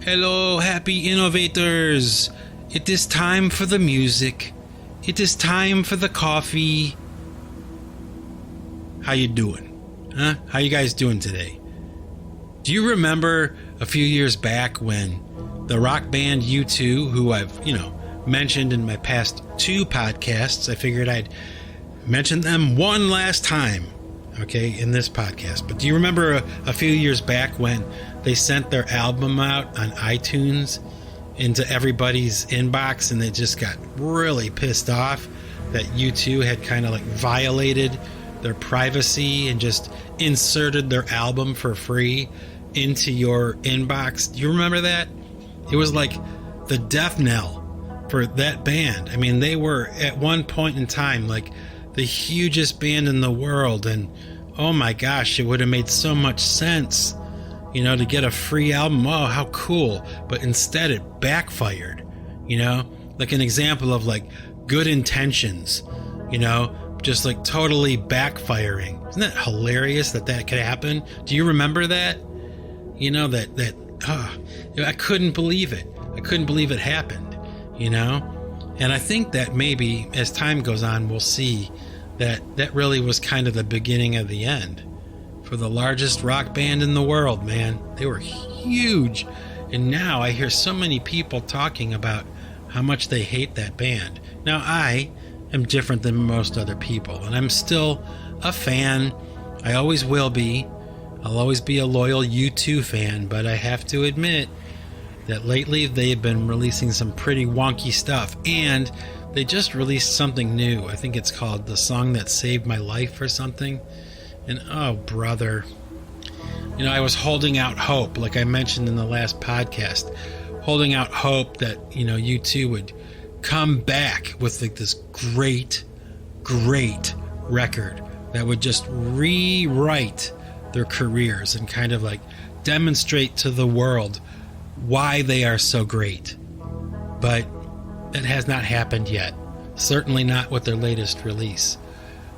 Hello, happy innovators. It is time for the music. It is time for the coffee. How you doing? Huh? How you guys doing today? Do you remember a few years back when the rock band U2, who I've, mentioned in my past 2 podcasts, I figured I'd mention them one last time, okay, in this podcast. But do you remember a few years back when they sent their album out on iTunes into everybody's inbox and they just got really pissed off that U2 had kind of like violated their privacy and just inserted their album for free into your inbox? Do you remember that? It was like the death knell for that band. I mean, they were at one point in time like the hugest band in the world, and oh my gosh, it would have made so much sense, to get a free album. Oh, how cool. But instead it backfired, like an example of like good intentions, just like totally backfiring. Isn't that hilarious that could happen? Do you remember that? I couldn't believe it. I couldn't believe it happened, and I think that maybe as time goes on, we'll see that really was kind of the beginning of the end for the largest rock band in the world, man. They were huge. And now I hear so many people talking about how much they hate that band. Now, I am different than most other people, and I'm still a fan. I always will be. I'll always be a loyal U2 fan, but I have to admit that lately they've been releasing some pretty wonky stuff, and they just released something new. I think it's called The Song That Saved My Life or something. And oh, brother, I was holding out hope, like I mentioned in the last podcast, holding out hope that, U2 would come back with like this great record that would just rewrite their careers and kind of like demonstrate to the world why they are so great. But that has not happened yet. Certainly not with their latest release.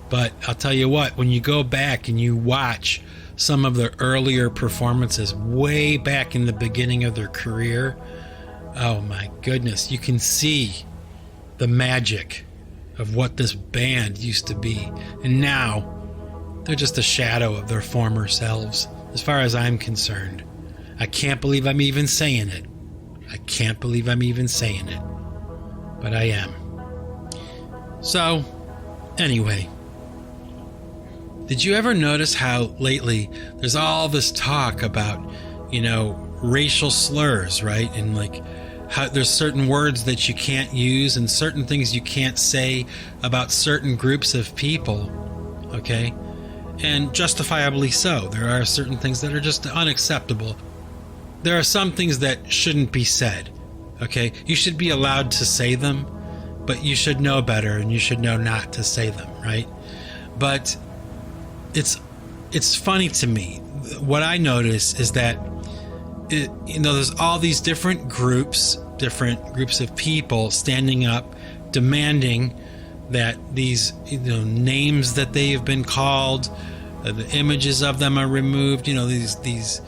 But I'll tell you what, when you go back and you watch some of their earlier performances way back in the beginning of their career, oh my goodness, you can see the magic of what this band used to be. And now they're just a shadow of their former selves, as far as I'm concerned. I can't believe I'm even saying it. But I am. So, anyway, did you ever notice how lately there's all this talk about, racial slurs, right? And like how there's certain words that you can't use and certain things you can't say about certain groups of people, okay? And justifiably so. There are certain things that are just unacceptable. There are some things that shouldn't be said, okay? You should be allowed to say them, but you should know better and you should know not to say them, right? But it's funny to me. What I notice is that there's all these different groups of people standing up, demanding that these names that they have been called, the images of them are removed. These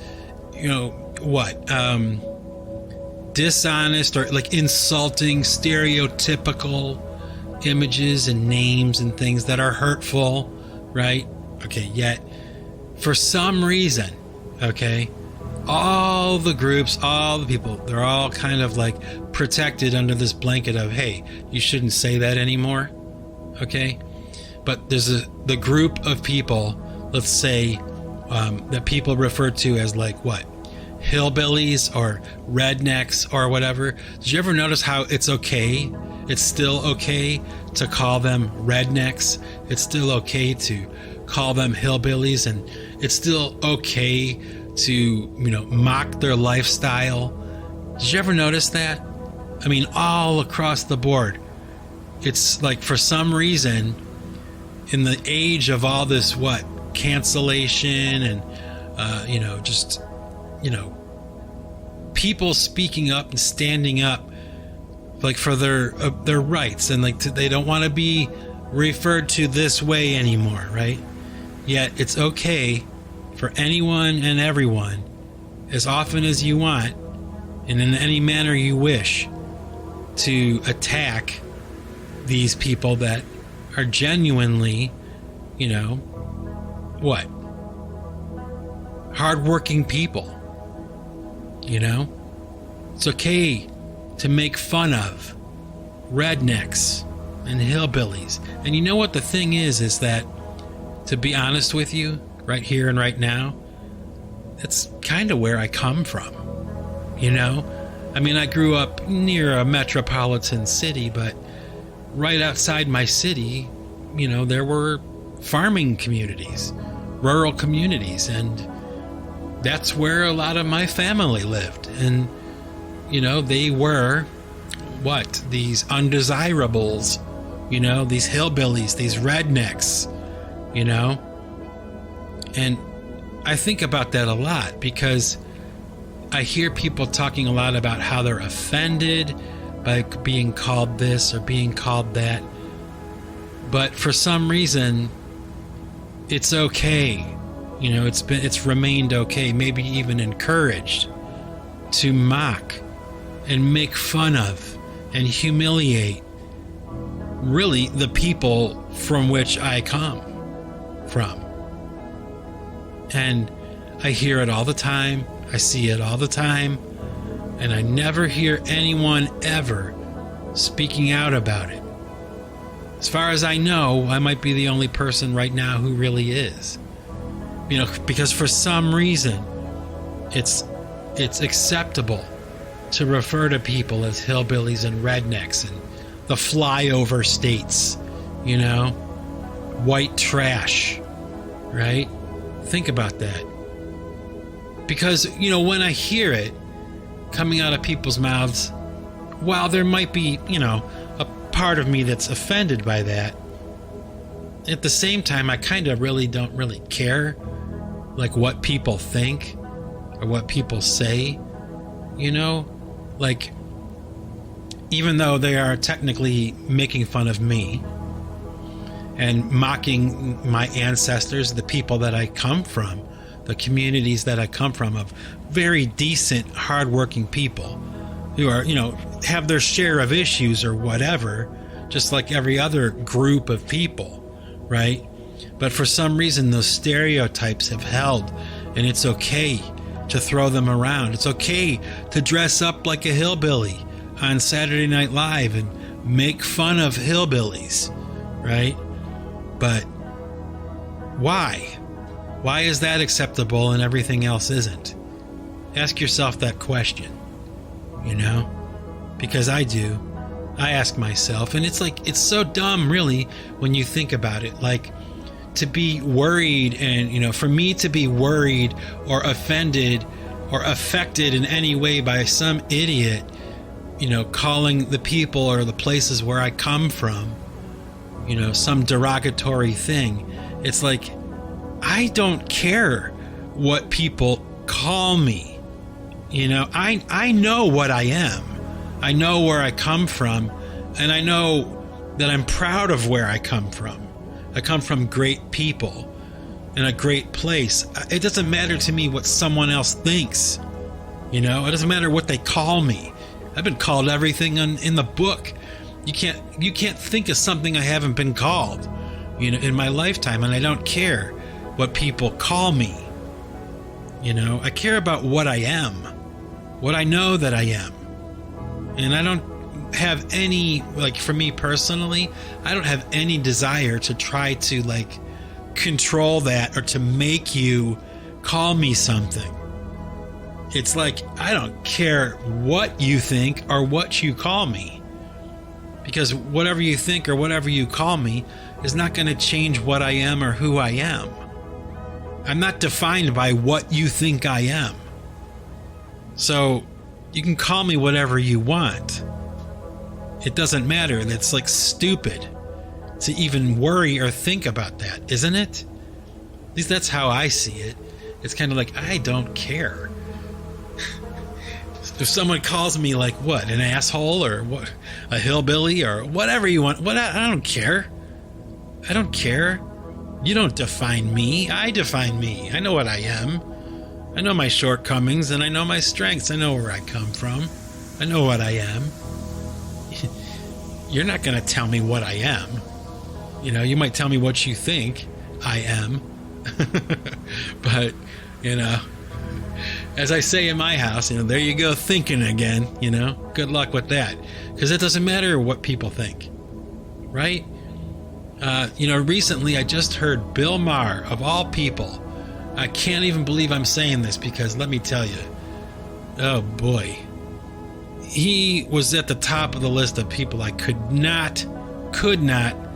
dishonest or like insulting, stereotypical images and names and things that are hurtful, right? Okay, yet for some reason, okay, all the groups, all the people, they're all kind of like protected under this blanket of, hey, you shouldn't say that anymore, okay? But there's the group of people, let's say, that people refer to as like what? Hillbillies or rednecks or whatever. Did you ever notice how it's still okay to call them rednecks? It's still okay to call them hillbillies, and it's still okay to mock their lifestyle. Did you ever notice that? I mean, all across the board, it's like for some reason in the age of all this cancellation and people speaking up and standing up like for their rights, and like they don't want to be referred to this way anymore, right? Yet it's okay for anyone and everyone, as often as you want, and in any manner you wish to attack these people that are genuinely, hardworking people. It's okay to make fun of rednecks and hillbillies. And you know what the thing is that, to be honest with you, right here and right now, it's kind of where I come from. I grew up near a metropolitan city, but right outside my city, there were farming communities, rural communities, and that's where a lot of my family lived. And, they were these undesirables, these hillbillies, these rednecks, and I think about that a lot because I hear people talking a lot about how they're offended by being called this or being called that. But for some reason, it's okay. It's remained okay, maybe even encouraged to mock and make fun of and humiliate really the people from which I come from. And I hear it all the time. I see it all the time. And I never hear anyone ever speaking out about it. As far as I know, I might be the only person right now who really is. Because for some reason, it's acceptable to refer to people as hillbillies and rednecks and the flyover states, white trash, right? Think about that. Because, when I hear it coming out of people's mouths, while there might be, a part of me that's offended by that, at the same time, I kind of don't really care, what people think or what people say, even though they are technically making fun of me and mocking my ancestors, the people that I come from, the communities that I come from, of very decent, hardworking people who are, have their share of issues or whatever, just like every other group of people, right? But for some reason, those stereotypes have held, and it's okay to throw them around. It's okay to dress up like a hillbilly on Saturday Night Live and make fun of hillbillies, right? But why? Why is that acceptable and everything else isn't? Ask yourself that question, because I do. I ask myself, and it's so dumb, really, when you think about it. To be worried and, for me to be worried or offended or affected in any way by some idiot, calling the people or the places where I come from, some derogatory thing. It's I don't care what people call me. I know what I am. I know where I come from, and I know that I'm proud of where I come from. I come from great people in a great place. It doesn't matter to me what someone else thinks. It doesn't matter what they call me. I've been called everything in the book. You can't think of something I haven't been called, in my lifetime, and I don't care what people call me. I care about what I am, what I know that I am. And I don't have any, for me personally, I don't have any desire to try to control that or to make you call me something. It's I don't care what you think or what you call me, because whatever you think or whatever you call me is not going to change what I am or who I am. I'm not defined by what you think I am. So you can call me whatever you want. It doesn't matter. It's stupid to even worry or think about that, isn't it? At least that's how I see it. It's kind of I don't care. If someone calls me what, an asshole or what, a hillbilly or whatever you want, I don't care. I don't care. You don't define me. I define me. I know what I am. I know my shortcomings and I know my strengths. I know where I come from. I know what I am. You're not going to tell me what I am. You know, you might tell me what you think I am. But, you know, as I say in my house, you know, there you go thinking again, you know. Good luck with that. Because it doesn't matter what people think. Right? You know, recently I just heard Bill Maher, of all people. I can't even believe I'm saying this because let me tell you. Oh, boy. He was at the top of the list of people I could not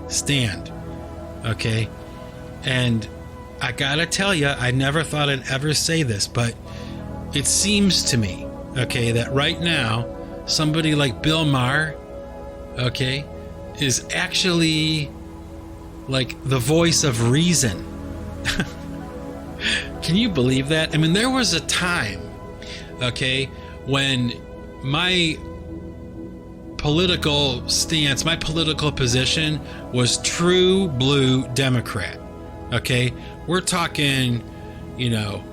stand. Okay? And I gotta tell you, I never thought I'd ever say this, but it seems to me, okay, that right now, somebody like Bill Maher, okay, is actually like the voice of reason. Can you believe that? I mean, there was a time, okay, when my political stance, my political position was true blue Democrat. Okay, we're talking, you know,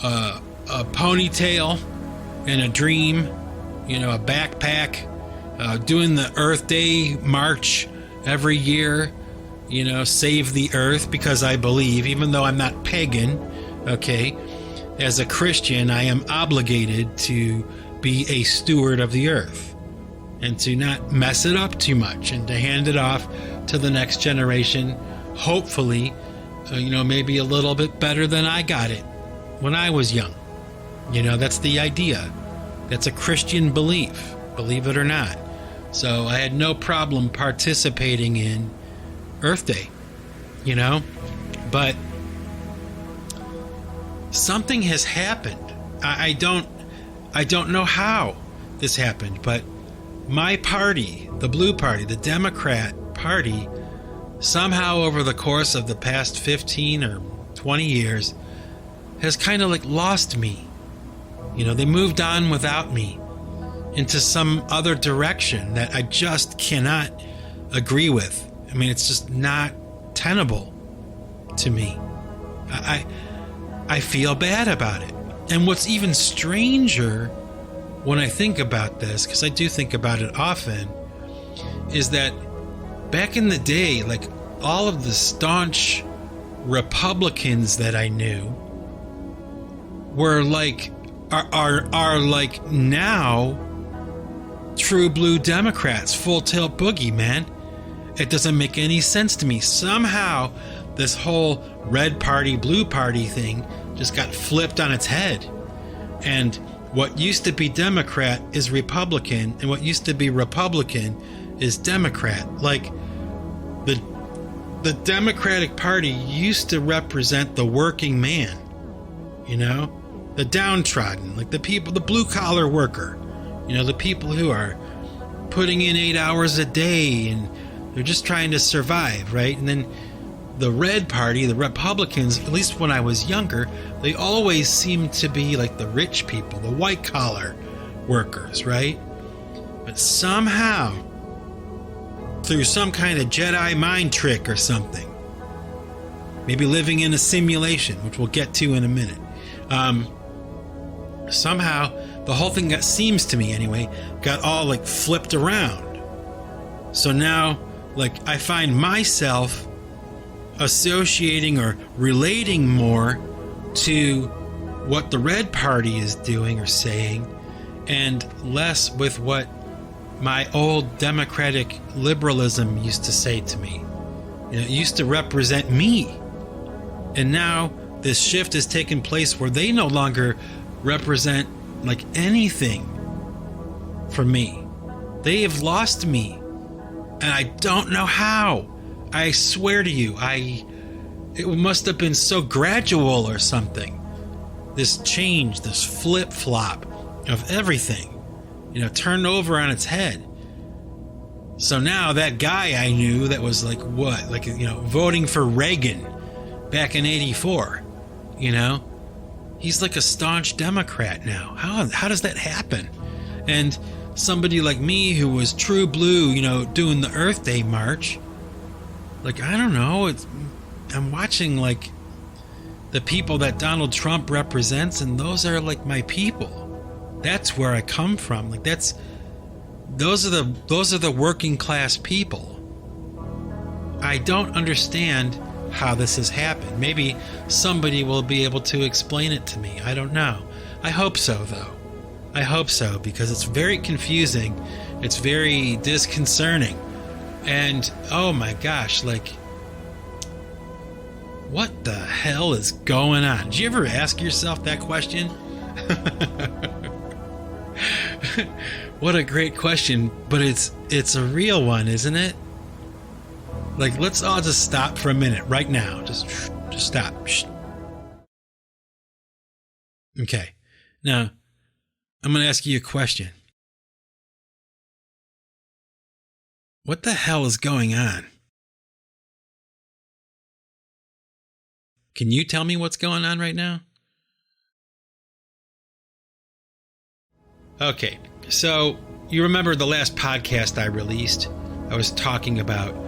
a ponytail and a dream, you know, a backpack, doing the Earth Day march every year, you know, save the earth, because I believe, even though I'm not pagan, okay, as a Christian, I am obligated to be a steward of the earth and to not mess it up too much and to hand it off to the next generation, hopefully, you know, maybe a little bit better than I got it when I was young. You know, that's the idea. That's a Christian belief, believe it or not. So I had no problem participating in Earth Day, you know, but something has happened. I don't know how this happened, but my party, the Blue Party, the Democrat Party, somehow over the course of the past 15 or 20 years has kind of like lost me. You know, they moved on without me into some other direction that I just cannot agree with. I mean, it's just not tenable to me. I feel bad about it. And what's even stranger when I think about this, because I do think about it often, is that back in the day, like all of the staunch Republicans that I knew were like, are like now true blue Democrats, full tilt boogie, man. It doesn't make any sense to me. Somehow this whole red party, blue party thing just got flipped on its head. And what used to be Democrat is Republican, and what used to be Republican is Democrat. Like the Democratic Party used to represent the working man, you know, the downtrodden, like the people, the blue collar worker, you know, the people who are putting in 8 hours a day and they're just trying to survive, right? And then the Red Party, the Republicans, at least when I was younger, they always seemed to be like the rich people, the white collar workers, right? But somehow, through some kind of Jedi mind trick or something, maybe living in a simulation, which we'll get to in a minute, somehow the whole thing seems to me anyway, got all like flipped around. So now, like, I find myself associating or relating more to what the Red Party is doing or saying, and less with what my old democratic liberalism used to say to me. You know, it used to represent me. And now this shift has taken place where they no longer represent like anything for me. They have lost me. And I don't know how. I swear to you, it must have been so gradual or something. This change, this flip-flop of everything, you know, turned over on its head. So now that guy I knew that was like what? Like, you know, voting for Reagan back in 84, you know, he's like a staunch Democrat now. How does that happen? And somebody like me who was true blue, you know, doing the Earth Day march, like, I don't know, I'm watching like the people that Donald Trump represents, and those are like my people. That's where I come from. Like those are the working class people. I don't understand how this has happened. Maybe somebody will be able to explain it to me. I don't know. I hope so, though. I hope so, because it's very confusing. It's very disconcerting. And oh my gosh, like, what the hell is going on? Did you ever ask yourself that question? What a great question, but it's a real one, isn't it? Like, let's all just stop for a minute right now. Just stop. Okay. Now, I'm going to ask you a question. What the hell is going on? Can you tell me what's going on right now? Okay, so you remember the last podcast I released? I was talking about,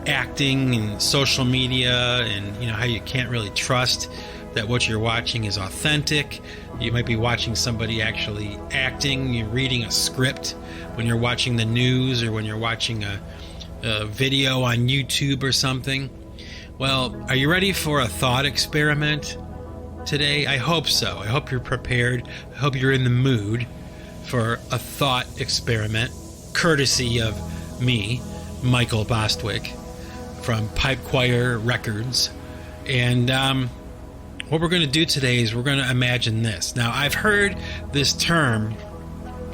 acting and social media and, how you can't really trust that what you're watching is authentic. You might be watching somebody actually acting. You're reading a script when you're watching the news or when you're watching a video on YouTube or something. Well, are you ready for a thought experiment today? I hope so. I hope you're prepared. I hope you're in the mood for a thought experiment, courtesy of me, Michael Bostwick, from Pipe Choir Records. And what we're going to do today is we're going to imagine this. Now, I've heard this term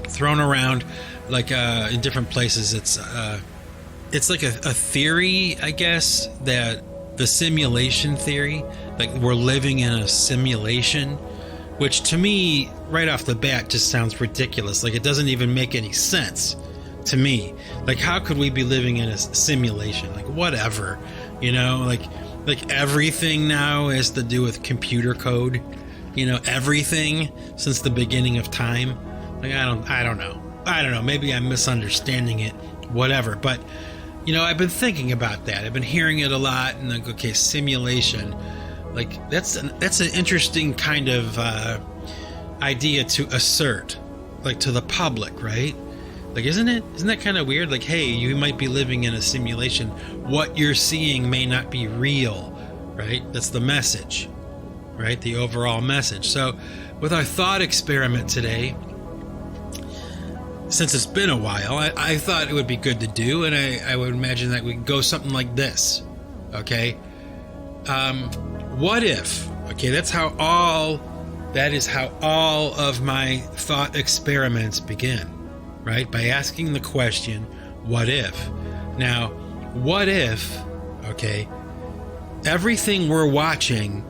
thrown around like in different places. It's like a theory, I guess, that the simulation theory, like we're living in a simulation, which to me, right off the bat, just sounds ridiculous. Like, it doesn't even make any sense to me. Like, how could we be living in a simulation? Like, whatever, like everything now has to do with computer code, everything since the beginning of time. Like, I don't know. Maybe I'm misunderstanding it, whatever. But, I've been thinking about that. I've been hearing it a lot, and like, okay, simulation. Like, that's an interesting kind of idea to assert, like, to the public, right? Like, isn't that kind of weird? Like, hey, you might be living in a simulation. What you're seeing may not be real, right? That's the message, right? The overall message. So, with our thought experiment today, since it's been a while, I thought it would be good to do, and I would imagine that we could go something like this, okay? What if, okay, that is how all of my thought experiments begin, right? By asking the question, what if? Now, what if, okay, everything we're watching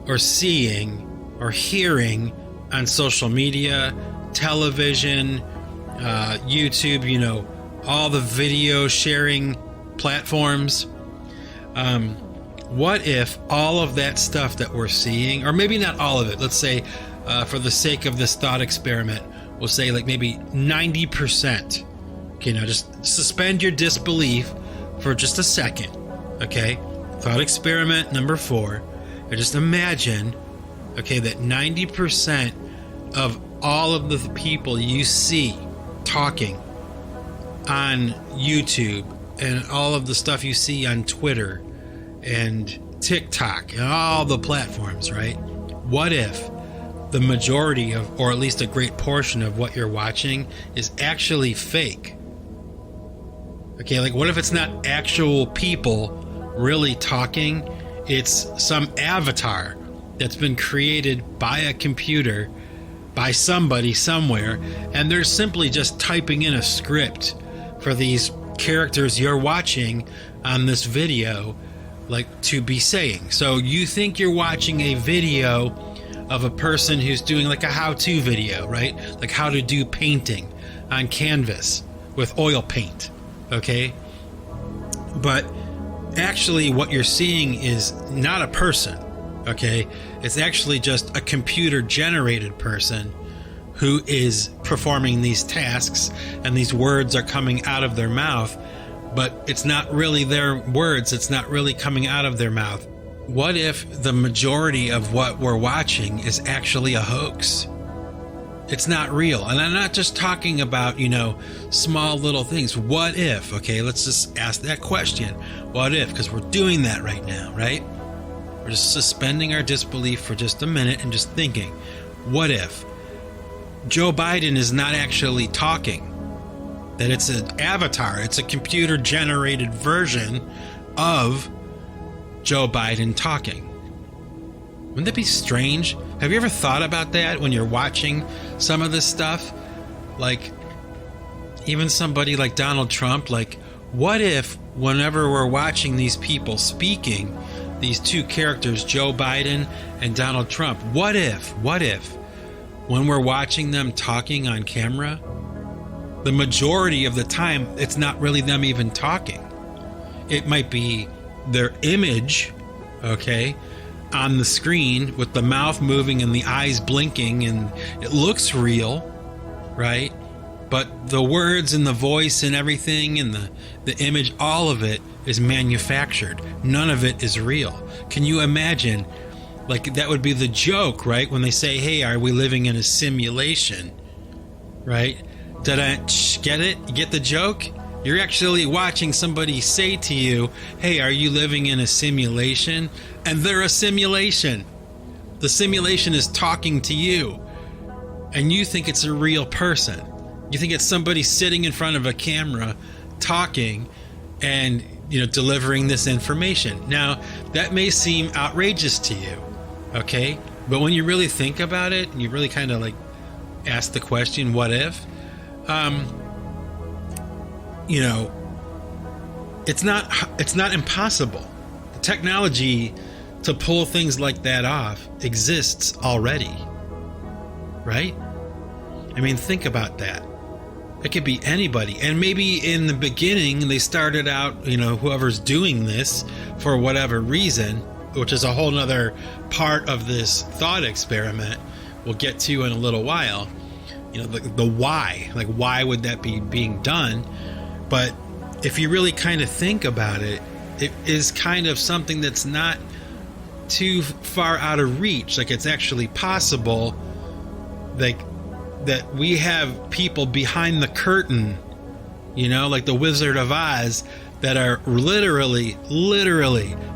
or seeing or hearing on social media, television, YouTube, all the video sharing platforms, what if all of that stuff that we're seeing, or maybe not all of it, let's say, for the sake of this thought experiment, we'll say like maybe 90%. Okay, now just suspend your disbelief for just a second. Okay, thought experiment number 4. And just imagine, okay, that 90% of all of the people you see talking on YouTube and all of the stuff you see on Twitter and TikTok and all the platforms, right? What if the majority of, or at least a great portion of what you're watching is actually fake? Okay, like what if it's not actual people really talking? It's some avatar that's been created by a computer, by somebody somewhere, and they're simply just typing in a script for these characters you're watching on this video, like, to be saying. So you think you're watching a video of a person who's doing like a how-to video, right? Like how to do painting on canvas with oil paint, okay? But actually what you're seeing is not a person, okay? It's actually just a computer-generated person who is performing these tasks, and these words are coming out of their mouth, but it's not really their words. It's not really coming out of their mouth. What if the majority of what we're watching is actually a hoax? It's not real. And I'm not just talking about, small little things. What if? Okay, let's just ask that question. What if? Because we're doing that right now, right? We're just suspending our disbelief for just a minute and just thinking, what if Joe Biden is not actually talking? That it's an avatar, it's a computer-generated version of Joe Biden talking. Wouldn't that be strange? Have you ever thought about that when you're watching some of this stuff? Like, even somebody like Donald Trump, like, what if whenever we're watching these people speaking, these two characters, Joe Biden and Donald Trump, what if, when we're watching them talking on camera, the majority of the time, it's not really them even talking. It might be their image, okay, on the screen with the mouth moving and the eyes blinking, and it looks real, right? But the words and the voice and everything and the image, all of it is manufactured. None of it is real. Can you imagine? Like, that would be the joke, right? When they say, hey, are we living in a simulation? Right? Did I get it? You get the joke? You're actually watching somebody say to you, hey, are you living in a simulation? And they're a simulation. The simulation is talking to you. And you think it's a real person. You think it's somebody sitting in front of a camera talking and, delivering this information. Now, that may seem outrageous to you, okay? But when you really think about it, and you really kind of like ask the question, what if? It's not impossible. The technology to pull things like that off exists already, right? I mean, think about that. It could be anybody. And maybe in the beginning, they started out, whoever's doing this for whatever reason, which is a whole nother part of this thought experiment we'll get to in a little while. The why, like, why would that be being done? But if you really kind of think about it, it is kind of something that's not too far out of reach. Like, it's actually possible, like, that we have people behind the curtain, like the Wizard of Oz, that are literally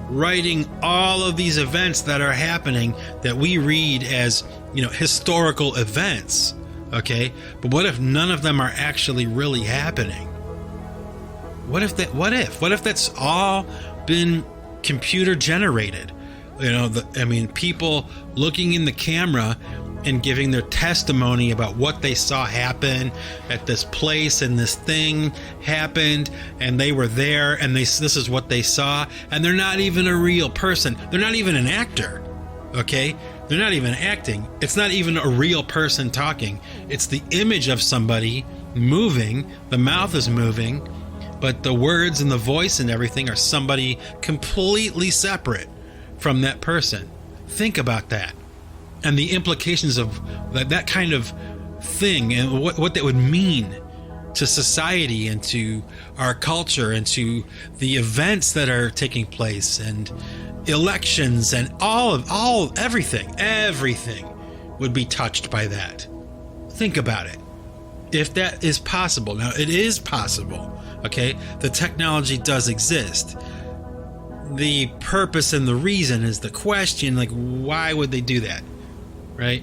writing all of these events that are happening that we read as, historical events. Okay, but what if none of them are actually really happening? What if that's all been computer generated? People looking in the camera and giving their testimony about what they saw happen at this place, and this thing happened and they were there and this is what they saw, and they're not even a real person. They're not even an actor. Okay? They're not even acting. It's not even a real person talking. It's the image of somebody moving. The mouth is moving, but the words and the voice and everything are somebody completely separate from that person. Think about that. And the implications of that kind of thing, and what that would mean to society and to our culture and to the events that are taking place and elections and everything would be touched by that. Think about it. If that is possible. Now, it is possible, okay? The technology does exist. The purpose and the reason is the question, like, why would they do that, right?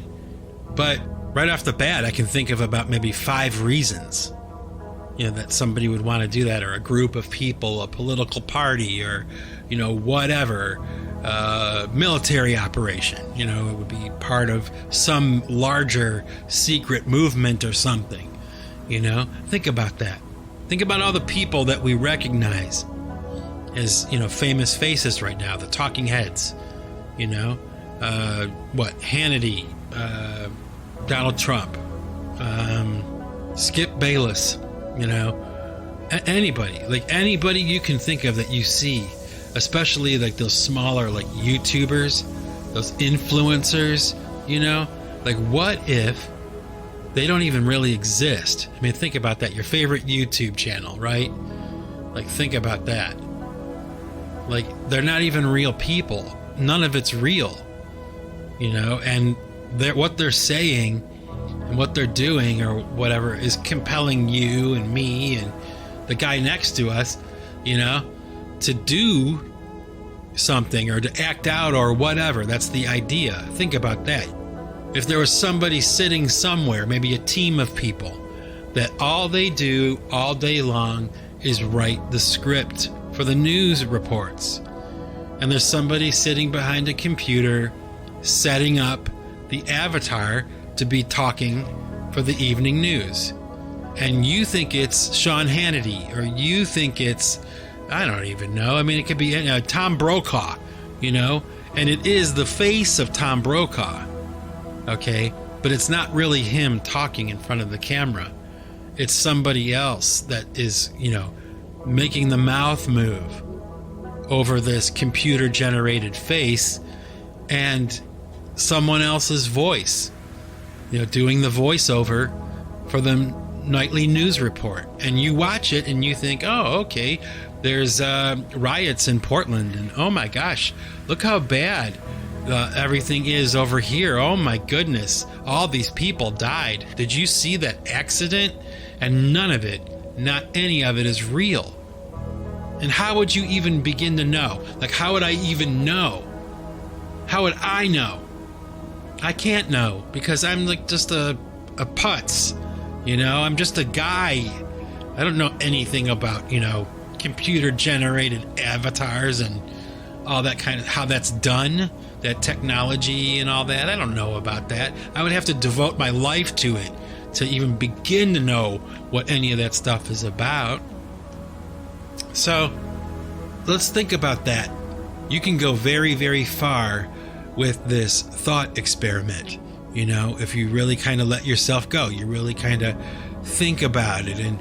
But right off the bat, I can think of about maybe 5 reasons, that somebody would want to do that, or a group of people, a political party, or, whatever, military operation. It would be part of some larger secret movement or something. Think about that. Think about all the people that we recognize as, famous faces right now, the talking heads, Hannity, Donald Trump, Skip Bayless, anybody you can think of that you see, especially like those smaller, like YouTubers, those influencers, what if they don't even really exist? I mean, think about that. Your favorite YouTube channel, right? Like, think about that. Like, they're not even real people. none of it's real, and what they're saying and what they're doing or whatever is compelling you and me and the guy next to us, to do something or to act out or whatever. That's the idea. Think about that. If there was somebody sitting somewhere, maybe a team of people, that all they do all day long is write the script for the news reports, and there's somebody sitting behind a computer setting up the avatar to be talking for the evening news, and you think it's Sean Hannity, or you think it's, I don't even know. I mean, it could be Tom Brokaw, and it is the face of Tom Brokaw, okay? But it's not really him talking in front of the camera. It's somebody else that is, making the mouth move over this computer-generated face, and someone else's voice, doing the voiceover for the nightly news report. And you watch it and you think, oh, okay, there's riots in Portland, and oh my gosh, look how bad everything is over here. Oh my goodness, all these people died. Did you see that accident? And none of it, not any of it, is real. And how would you even begin to know? Like, how would I even know? How would I know? I can't know, because I'm like just a putz, I'm just a guy. I don't know anything about, computer generated avatars and all that kind of, how that's done, that technology and all that. I don't know about that. I would have to devote my life to it to even begin to know what any of that stuff is about. So let's think about that. You can go very, very far with this thought experiment, if you really kind of let yourself go, you really kind of think about it and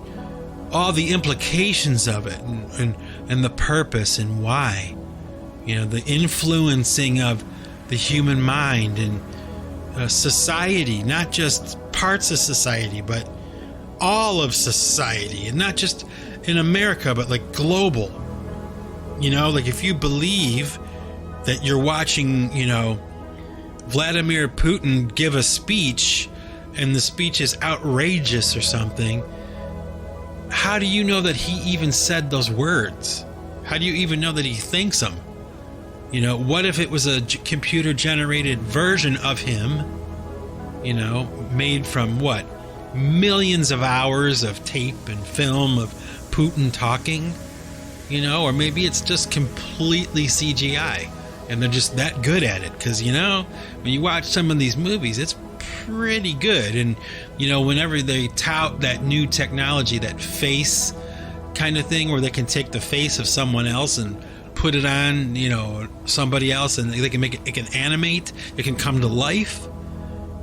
all the implications of it, and the purpose and why, the influencing of the human mind and society, not just parts of society, but all of society, and not just in America, but like global. Like if you believe that you're watching, Vladimir Putin give a speech and the speech is outrageous or something, how do you know that he even said those words? How do you even know that he thinks them? What if it was a computer generated version of him, made from what? Millions of hours of tape and film of Putin talking, or maybe it's just completely CGI and they're just that good at it. Because, when you watch some of these movies, it's pretty good. And, whenever they tout that new technology, that face kind of thing, where they can take the face of someone else and put it on, somebody else, and they can make it can animate, it can come to life.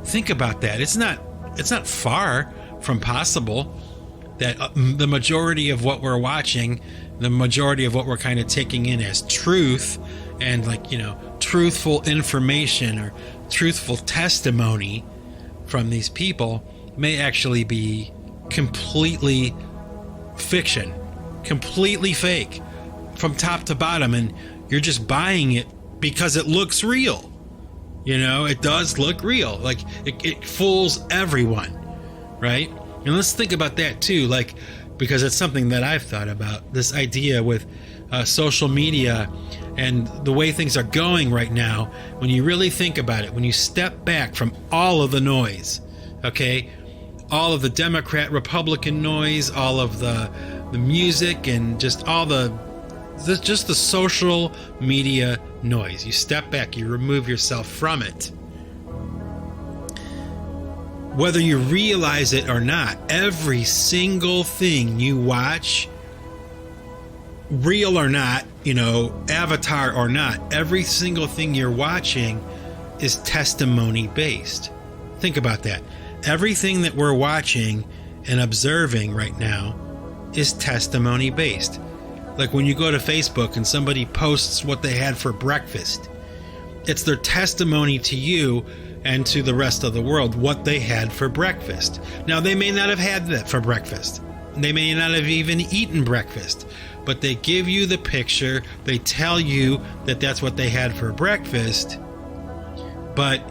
Think about that. It's not far from possible that the majority of what we're watching, the majority of what we're kind of taking in as truth and truthful information or truthful testimony from these people may actually be completely fiction, completely fake from top to bottom, and you're just buying it because it looks real. It does look real. Like it fools everyone, right? And let's think about that too, because it's something that I've thought about, this idea with social media and the way things are going right now. When you really think about it, when you step back from all of the noise, okay, all of the Democrat, Republican noise, all of the music, and just all the social media noise. You step back, you remove yourself from it. Whether you realize it or not, every single thing you watch, real or not, avatar or not, every single thing you're watching is testimony based. Think about that. Everything that we're watching and observing right now is testimony based. Like when you go to Facebook and somebody posts what they had for breakfast, it's their testimony to you and to the rest of the world what they had for breakfast. Now, they may not have had that for breakfast. They may not have even eaten breakfast. but they give you the picture. They tell you that that's what they had for breakfast, but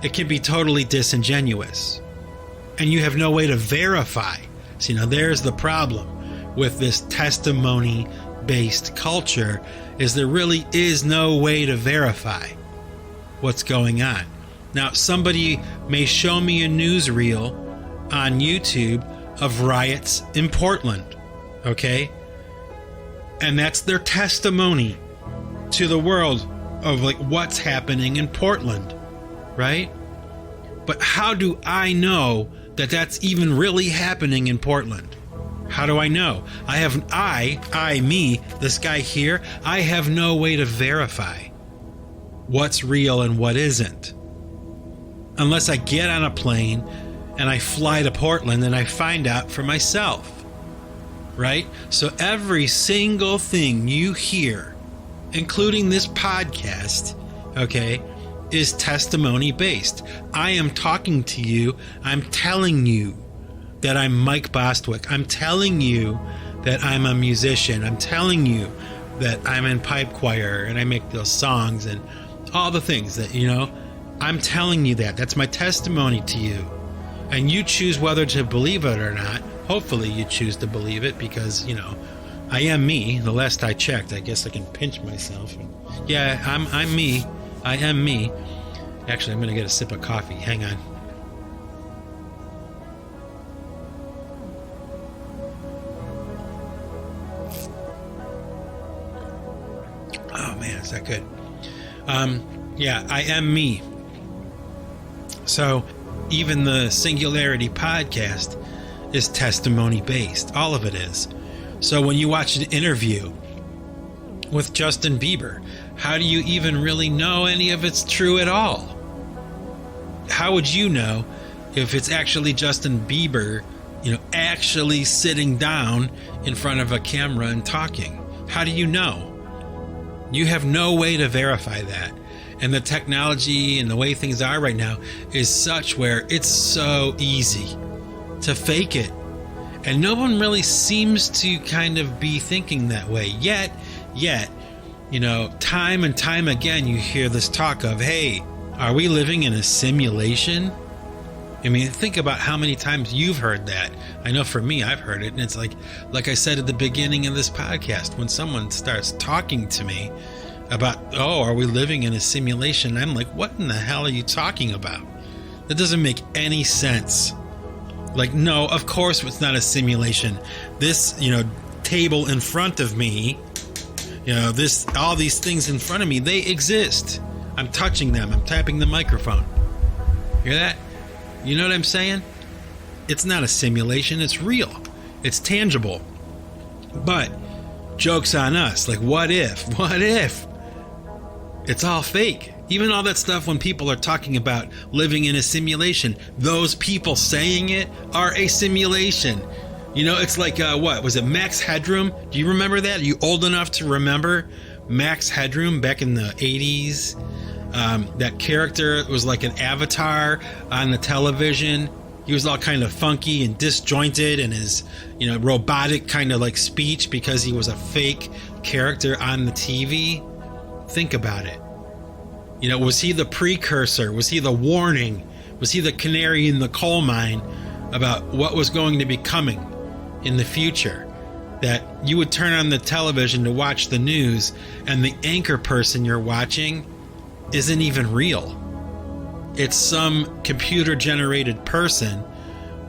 it can be totally disingenuous. And you have no way to verify. So, there's the problem with this testimony-based culture, is there really is no way to verify what's going on. Now, somebody may show me a newsreel on YouTube of riots in Portland, okay? And that's their testimony to the world of what's happening in Portland, right? But how do I know that that's even really happening in Portland? How do I know? Me, this guy here, I have no way to verify what's real and what isn't. Unless I get on a plane and I fly to Portland and I find out for myself, right? So every single thing you hear, including this podcast, okay, is testimony based. I am talking to you. I'm telling you that I'm Mike Bostwick. I'm telling you that I'm a musician. I'm telling you that I'm in pipe choir and I make those songs and all the things that, I'm telling you that. That's my testimony to you. And you choose whether to believe it or not. Hopefully you choose to believe it because, I am me. The last I checked, I guess I can pinch myself. Yeah, I'm me. I am me. Actually, I'm going to get a sip of coffee. Hang on. Oh, man, is that good? Yeah, I am me. So even the Singularity Podcast is testimony based. All of it is. So when you watch an interview with Justin Bieber, how do you even really know any of it's true at all? How would you know if it's actually Justin Bieber, actually sitting down in front of a camera and talking? How do you know? You have no way to verify that. And the technology and the way things are right now is such where it's so easy to fake it. And no one really seems to kind of be thinking that way yet, time and time again, you hear this talk of, hey, are we living in a simulation? I mean, think about how many times you've heard that. I know for me, I've heard it. And it's like I said at the beginning of this podcast, when someone starts talking to me about, are we living in a simulation? I'm like, what in the hell are you talking about? That doesn't make any sense. No, of course it's not a simulation. This, table in front of me, all these things in front of me, they exist. I'm touching them. I'm tapping the microphone. Hear that? You know what I'm saying? It's not a simulation. It's real. It's tangible. But joke's on us. What if? What if? It's all fake. Even all that stuff when people are talking about living in a simulation, those people saying it are a simulation. It's like, what? Was it Max Headroom? Do you remember that? Are you old enough to remember Max Headroom back in the 80s? That character was like an avatar on the television. He was all kind of funky and disjointed in his, robotic kind of speech because he was a fake character on the TV. Think about it. Was he the precursor? Was he the warning? Was he the canary in the coal mine about what was going to be coming in the future? That you would turn on the television to watch the news and the anchor person you're watching isn't even real. It's some computer-generated person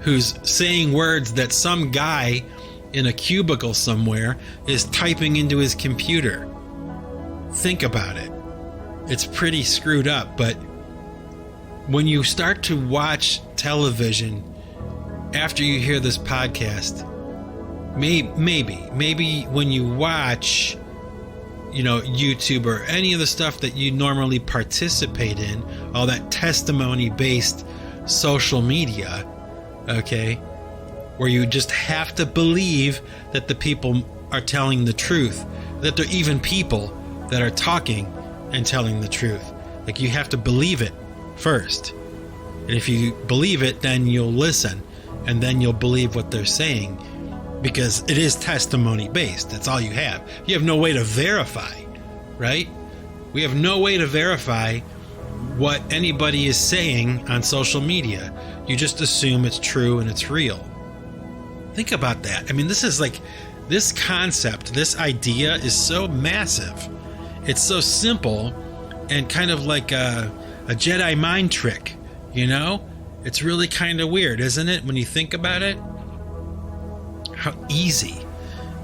who's saying words that some guy in a cubicle somewhere is typing into his computer. Think about it. It's pretty screwed up, but when you start to watch television after you hear this podcast, maybe when you watch, YouTube or any of the stuff that you normally participate in, all that testimony-based social media, okay, where you just have to believe that the people are telling the truth, that they're even people that are talking and telling the truth. You have to believe it first. And if you believe it, then you'll listen, and then you'll believe what they're saying. because it is testimony based. That's all you have. You have no way to verify, right? We have no way to verify what anybody is saying on social media. You just assume it's true and it's real. Think about that. I mean, this is like, this concept, this idea is so massive. It's so simple and kind of like a Jedi mind trick, you know? It's really kind of weird, isn't it, when you think about it? How easy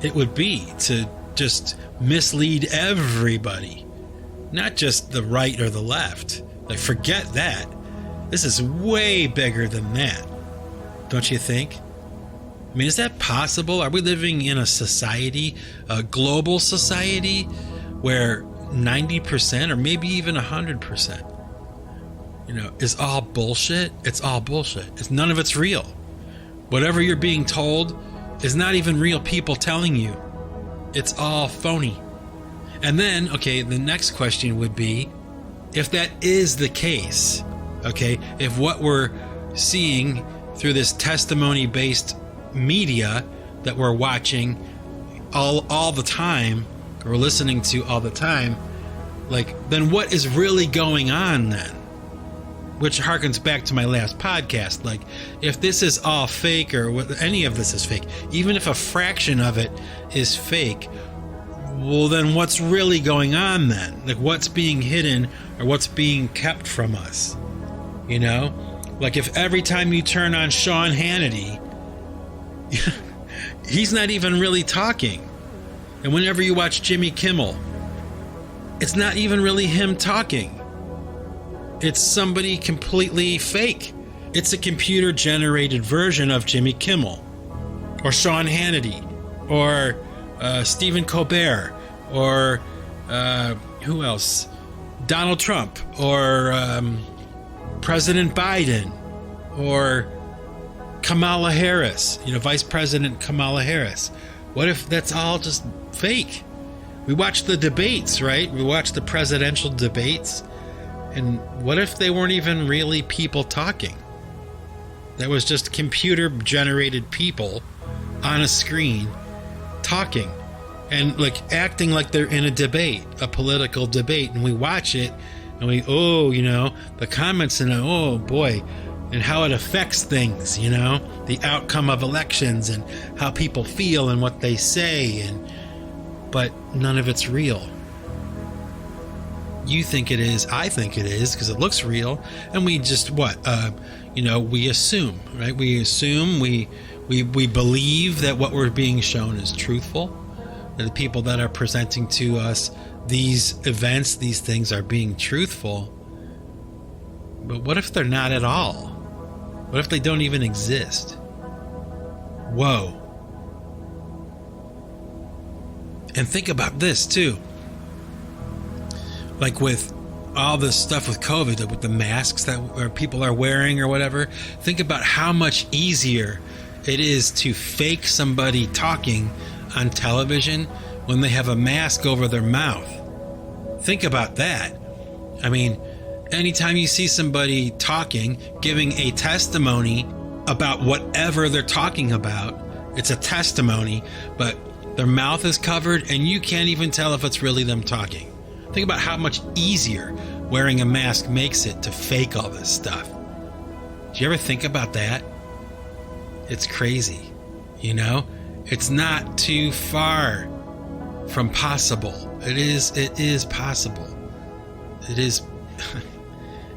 it would be to just mislead everybody, not just the right or the left. Like, forget that. This is way bigger than that, don't you think? I mean, is that possible? Are we living in a society, a global society, where 90% or maybe even 100%, is all bullshit? It's all bullshit. None of it's real. Whatever you're being told is not even real people telling you. It's all phony. And then, okay, the next question would be, if that is the case, okay, if what we're seeing through this testimony-based media that we're watching all the time, or listening to all the time, like, then what is really going on then? Which harkens back to my last podcast. Like, if this is all fake, or any of this is fake, even if a fraction of it is fake, well, then what's really going on then? Like, what's being hidden or what's being kept from us? Like, if every time you turn on Sean Hannity, he's not even really talking. And whenever you watch Jimmy Kimmel, it's not even really him talking. It's somebody completely fake. It's a computer-generated version of Jimmy Kimmel, or Sean Hannity, or Stephen Colbert, or who else? Donald Trump, or President Biden, or Kamala Harris, Vice President Kamala Harris. What if that's all just fake? We watch the debates, right? We watch the presidential debates. And what if they weren't even really people talking? That was just computer-generated people on a screen talking and like acting like they're in a debate, a political debate. And we watch it and the comments and oh boy, and how it affects things, the outcome of elections and how people feel and what they say, but none of it's real. You think it is, I think it is, because it looks real, and we just we assume, right? We assume, we believe that what we're being shown is truthful, that the people that are presenting to us these events, these things are being truthful. But what if they're not at all? What if they don't even exist? Whoa. And think about this too. Like with all this stuff with COVID, with the masks that people are wearing or whatever, think about how much easier it is to fake somebody talking on television when they have a mask over their mouth. Think about that. I mean, anytime you see somebody talking, giving a testimony about whatever they're talking about, it's a testimony, but their mouth is covered and you can't even tell if it's really them talking. Think about how much easier wearing a mask makes it to fake all this stuff. Do you ever think about that? It's crazy, It's not too far from possible. It is possible. It is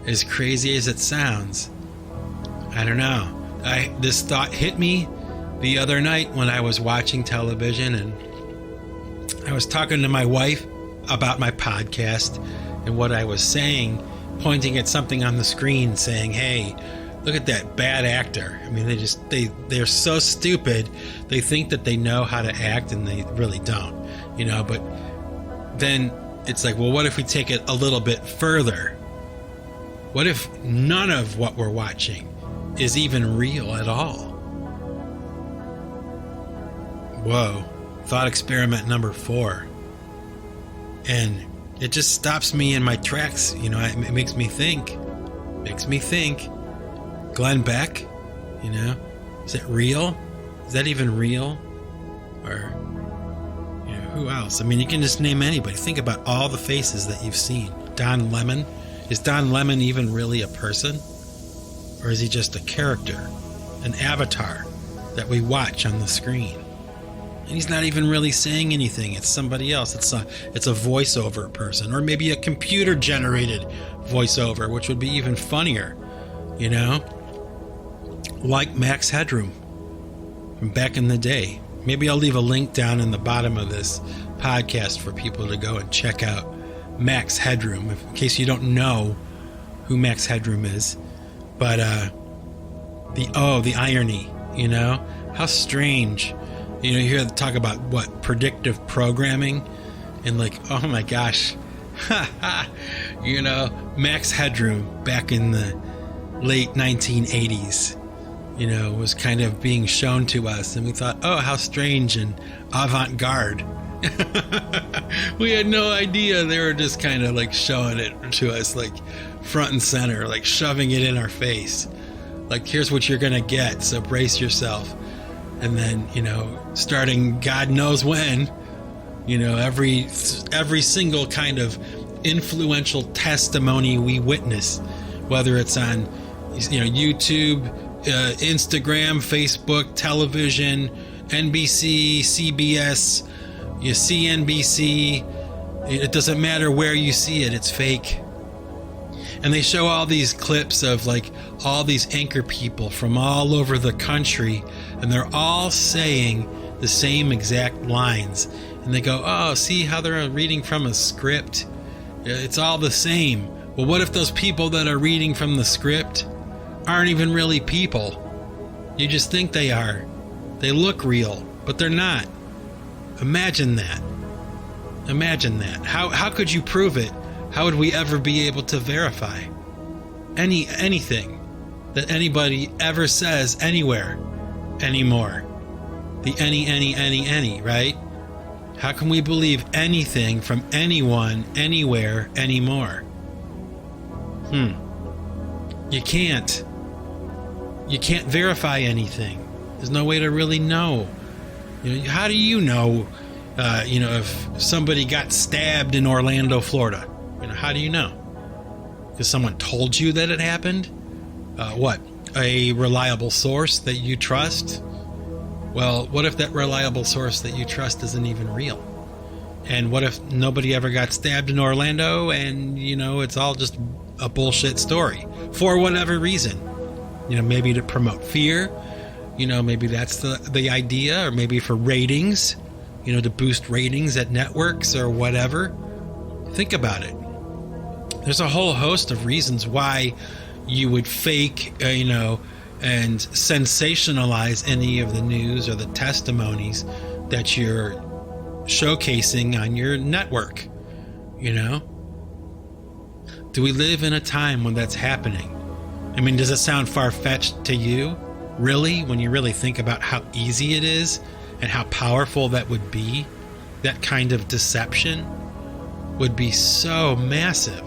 as crazy as it sounds. I don't know. This thought hit me the other night when I was watching television, and I was talking to my wife about my podcast and what I was saying, pointing at something on the screen saying, hey, look at that bad actor. I mean, they're so stupid. They think that they know how to act and they really don't, but then it's like, well, what if we take it a little bit further? What if none of what we're watching is even real at all? Whoa. Thought experiment number 4. And it just stops me in my tracks. It makes me think. Glenn Beck, is it real? Is that even real? or who else? I mean, you can just name anybody. Think about all the faces that you've seen. Don Lemon. Is Don Lemon even really a person? Or is he just a character, an avatar that we watch on the screen? And he's not even really saying anything. It's somebody else. It's a voiceover person, or maybe a computer-generated voiceover, which would be even funnier, like Max Headroom from back in the day. Maybe I'll leave a link down in the bottom of this podcast for people to go and check out Max Headroom, in case you don't know who Max Headroom is. But the irony, how strange. You hear talk about what predictive programming, and like, oh my gosh, Max Headroom back in the late 1980s, was kind of being shown to us, and we thought, oh, how strange and avant-garde. We had no idea. They were just kind of like showing it to us, like front and center, like shoving it in our face. Like, here's what you're gonna get, so brace yourself. And then, starting God knows when, every single kind of influential testimony we witness, whether it's on, YouTube, Instagram, Facebook, television, NBC, CBS, CNBC, it doesn't matter where you see it, it's fake. And they show all these clips of like all these anchor people from all over the country, and they're all saying the same exact lines. And they go, oh, see how they're reading from a script? It's all the same. Well, what if those people that are reading from the script aren't even really people? You just think they are. They look real, but they're not. Imagine that. Imagine that. How could you prove it? How would we ever be able to verify anything that anybody ever says anywhere anymore? The any, right? How can we believe anything from anyone, anywhere, anymore? You can't. You can't verify anything. There's no way to really know. How do you know, if somebody got stabbed in Orlando, Florida? How do you know? Because someone told you that it happened? What? A reliable source that you trust? Well, what if that reliable source that you trust isn't even real? And what if nobody ever got stabbed in Orlando and, it's all just a bullshit story for whatever reason? Maybe to promote fear, maybe that's the idea, or maybe for ratings, to boost ratings at networks or whatever. Think about it. There's a whole host of reasons why you would fake, and sensationalize any of the news or the testimonies that you're showcasing on your network. Do we live in a time when that's happening? I mean, does it sound far-fetched to you? Really? When you really think about how easy it is and how powerful that would be? That kind of deception would be so massive.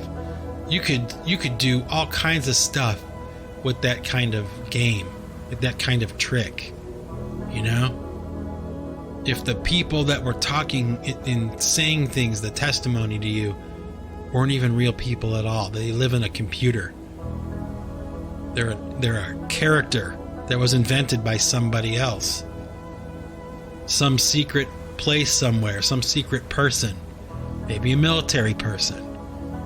You could do all kinds of stuff with that kind of game, with that kind of trick, If the people that were talking and saying things, the testimony to you, weren't even real people at all. They live in a computer. They're a character that was invented by somebody else. Some secret place somewhere, some secret person, maybe a military person,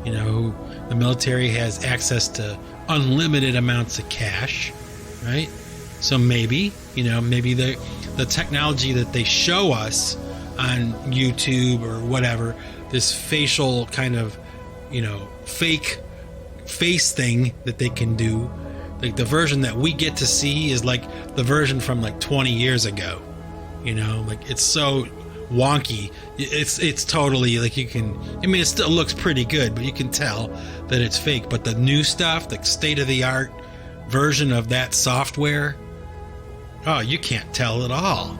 who the military has access to unlimited amounts of cash, right? So maybe the technology that they show us on YouTube or whatever, this facial kind of, fake face thing that they can do, like the version that we get to see is like the version from like 20 years ago, like it's so wonky. It's totally like it still looks pretty good, but you can tell that it's fake. But the new stuff, the state-of-the-art version of that software, oh, you can't tell at all.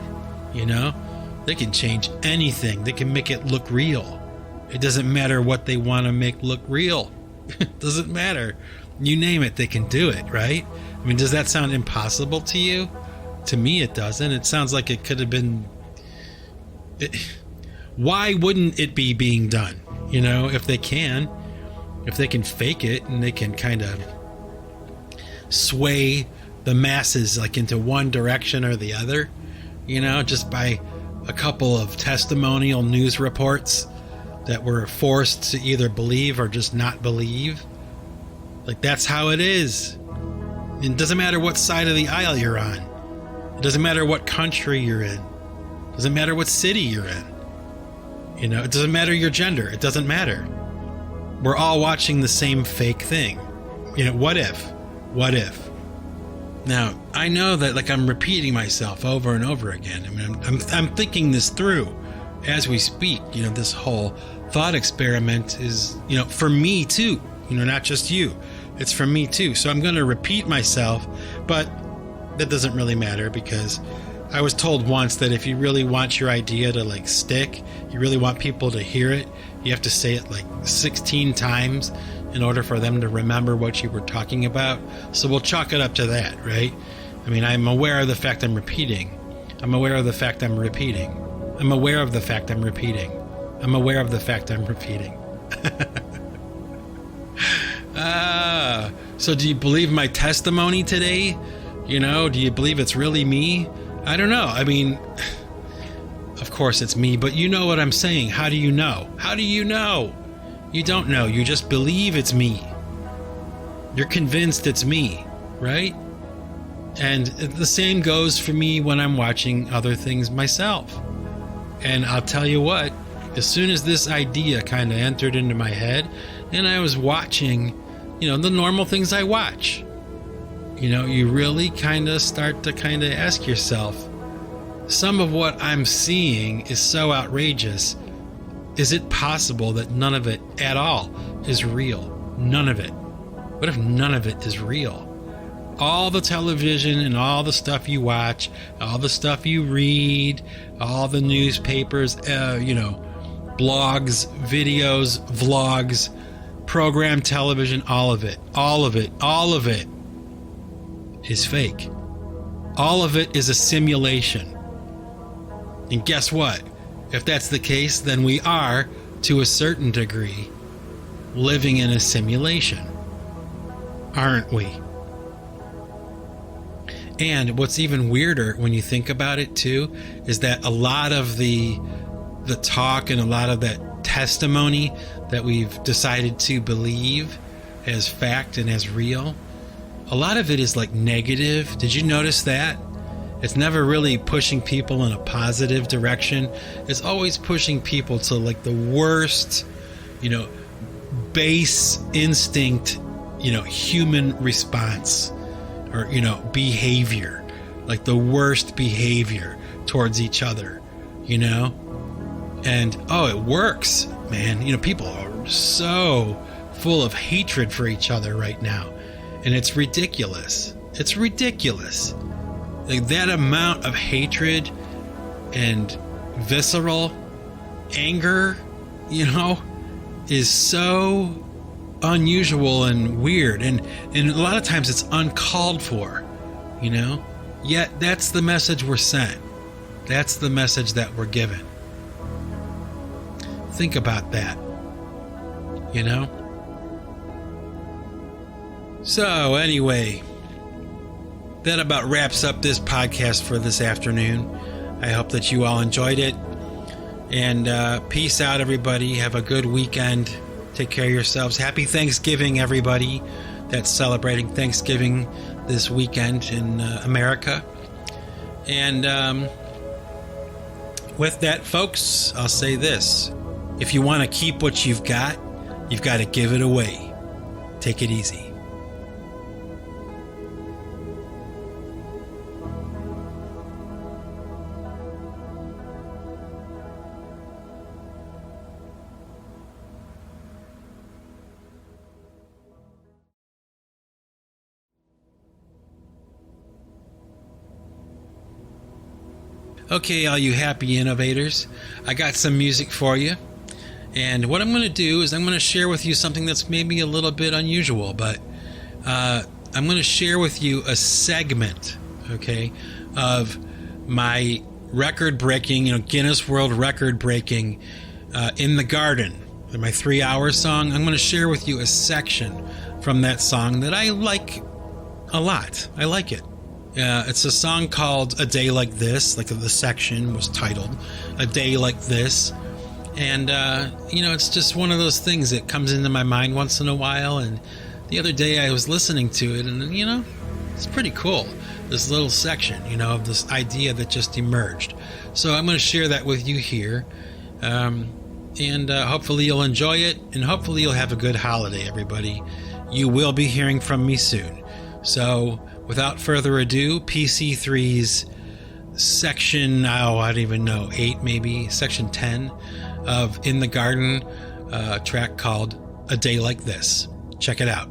They can change anything. They can make it look real. It doesn't matter what they want to make look real. It doesn't matter. You name it, they can do it, right? I mean, does that sound impossible to you? To me, it doesn't. It sounds like it could have been, why wouldn't it be being done? If they can fake it and they can kind of sway the masses like into one direction or the other, just by a couple of testimonial news reports that we're forced to either believe or just not believe. Like, that's how it is. It doesn't matter what side of the aisle you're on. It doesn't matter what country you're in. It doesn't matter what city you're in. It doesn't matter your gender. It doesn't matter. We're all watching the same fake thing. What if? What if? Now, I know that I'm repeating myself over and over again. I mean, I'm thinking this through as we speak. This whole thought experiment is, for me too. Not just you. It's for me too. So I'm going to repeat myself, but that doesn't really matter, because I was told once that if you really want your idea to stick, you really want people to hear it, you have to say it 16 times in order for them to remember what you were talking about. So we'll chalk it up to that, right? I mean, I'm aware of the fact I'm repeating. I'm aware of the fact I'm repeating. I'm aware of the fact I'm repeating. I'm aware of the fact I'm repeating. So do you believe my testimony today? Do you believe it's really me? I don't know. I mean, of course it's me, but you know what I'm saying. How do you know? How do you know? You don't know. You just believe it's me. You're convinced it's me, right? And the same goes for me when I'm watching other things myself. And I'll tell you what, as soon as this idea kind of entered into my head, and I was watching, the normal things I watch, you really kind of start to kind of ask yourself, some of what I'm seeing is so outrageous. Is it possible that none of it at all is real? None of it. What if none of it is real? All the television and all the stuff you watch, all the stuff you read, all the newspapers, blogs, videos, vlogs, program television, all of it is fake. All of it is a simulation. And guess what? If that's the case, then we are, to a certain degree, living in a simulation, aren't we? And what's even weirder when you think about it too, is that a lot of the talk and a lot of that testimony that we've decided to believe as fact and as real, a lot of it is negative. Did you notice that? It's never really pushing people in a positive direction. It's always pushing people to the worst, base instinct, human response or, behavior, the worst behavior towards each other, and it works, man. People are so full of hatred for each other right now. And it's ridiculous. It's ridiculous. That amount of hatred and visceral anger, is so unusual and weird. And a lot of times it's uncalled for, Yet that's the message we're sent. That's the message that we're given. Think about that, So anyway, that about wraps up this podcast for this afternoon. I hope that you all enjoyed it. And peace out, everybody. Have a good weekend. Take care of yourselves. Happy Thanksgiving, everybody that's celebrating Thanksgiving this weekend in America. And with that, folks, I'll say this. If you want to keep what you've got to give it away. Take it easy. Okay, all you happy innovators, I got some music for you. And what I'm going to do is I'm going to share with you something that's maybe a little bit unusual, but I'm going to share with you a segment, okay, of my record-breaking, Guinness World Record-breaking In the Garden, my 3-hour song. I'm going to share with you a section from that song that I like a lot. I like it. It's a song called A Day Like This, like the section was titled A Day Like This. And, it's just one of those things that comes into my mind once in a while. And the other day I was listening to it and, it's pretty cool. This little section, of this idea that just emerged. So I'm going to share that with you here. And hopefully you'll enjoy it. And hopefully you'll have a good holiday, everybody. You will be hearing from me soon. So without further ado, PC3's section, I don't even know, 8 maybe, section 10 of In the Garden, a track called A Day Like This. Check it out.